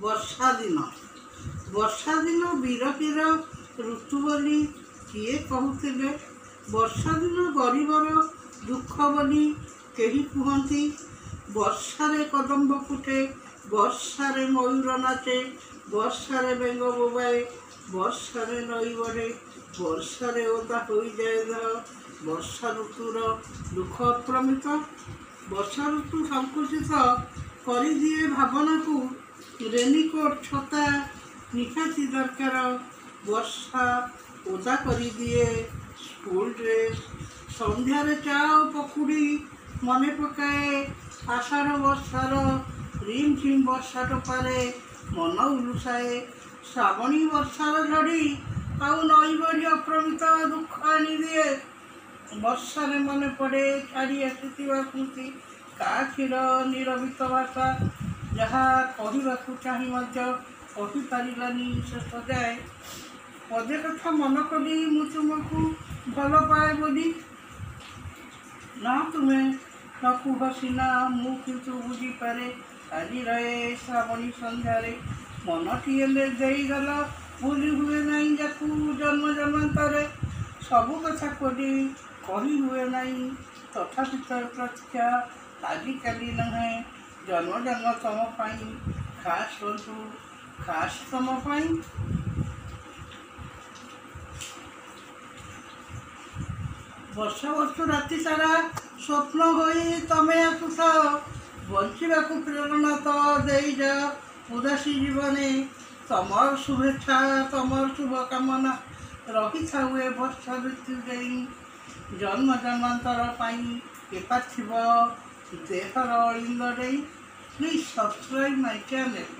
ବର୍ଷା ଦିନ ବିରତିର ଋତୁ ବୋଲି କିଏ କହୁଥିଲେ। ବର୍ଷା ଦିନ ଗରିବର ଦୁଃଖ ବୋଲି କେହି କୁହନ୍ତି। ବର୍ଷାରେ କଦମ୍ବ ଫୁଟେ, ବର୍ଷାରେ ମୟୂର ନାଚେ, ବର୍ଷାରେ ବେଙ୍ଗ ବୋବାଏ, ବର୍ଷାରେ ନଈ ବଢ଼େ, ବର୍ଷାରେ ଓଦା ହୋଇଯାଏ ଦେହ। ବର୍ଷା ଋତୁର ଦୁଃଖ ଅପ୍ରମିତ। ବର୍ଷା ଋତୁ ସଂକୁଚିତ କରିଦିଏ ଭାବନାକୁ। ରେନିକୋଟ୍ ଛତା ନିହାତି ଦରକାର। ବର୍ଷା ଓଦା କରିଦିଏ ସ୍କୁଲ ଡ୍ରେସ୍। ସନ୍ଧ୍ୟାରେ ଚା ଓ ପକୁଡ଼ି ମନେ ପକାଏ ଆଷାଢ଼ ବର୍ଷାର ରିମ୍ ଝିମ୍ ବର୍ଷା ଟୋପାରେ ମନ ଉଲୁସାଏ। ଶ୍ରାବଣୀ ବର୍ଷାର ଝଡ଼ି ଆଉ ନଈ ବଢ଼ି ଅପ୍ରମିତ ଦୁଃଖ ଆଣିଦିଏ। ବର୍ଷାରେ ମନେ ପଡ଼େ ଛାଡ଼ି ଆସିଥିବା ସ୍ମୃତି, କାଖିର ନିରବିତ ଭାଷା, ଯାହା କହିବାକୁ ଚାହିଁ ମଧ୍ୟ କହିପାରିଲାନି ଶେଷ ଯାଏ। ପଦେ କଥା ମନ କଲି ମୁଁ ତୁମକୁ ଭଲ ପାଏ ବୋଲି। ନା ତୁମେ ନ କୁହ ସିନା, ମୁଁ କିନ୍ତୁ ବୁଝିପାରେ। ଆଜି ରହେ ଶ୍ରାବଣୀ ସନ୍ଧ୍ୟାରେ ମନଟିଏ ଦେଇଗଲା, ଭୁଲି ହୁଏ ନାହିଁ ଯାକୁ ଜନ୍ମ ଜନ୍ମାନ୍ତରେ। ସବୁ କଥା ଖୋଲି କହି ହୁଏ ନାହିଁ, ତଥାପି ତ ପ୍ରତୀକ୍ଷା ଆଜିକାଲି ନୁହେଁ, ଜନ୍ମ ଜନ୍ମ ତମ ପାଇଁ, ଖାସ୍ ବନ୍ଧୁ, ଖାସ୍ ତମ ପାଇଁ। ବର୍ଷ ବର୍ଷ ରାତି ସାରା ସ୍ୱପ୍ନ ହୋଇ ତମେ ଆସୁଥାଅ, ବଞ୍ଚିବାକୁ ପ୍ରେରଣା ତ ଦେଇଯାଅ ଉଦାସୀ ଜୀବନେ। ତମର ଶୁଭେଚ୍ଛା, ତମର ଶୁଭକାମନା ରହିଥାଉ ଏ ବର୍ଷା ଋତୁ ଯାଇ, ଜନ୍ମ ଜନ୍ମାନ୍ତର ପାଇଁ ଏ ପାର୍ଥିବ ଦେହର ଅଳିନ୍ଦ ନେଇ। Please subscribe my channel.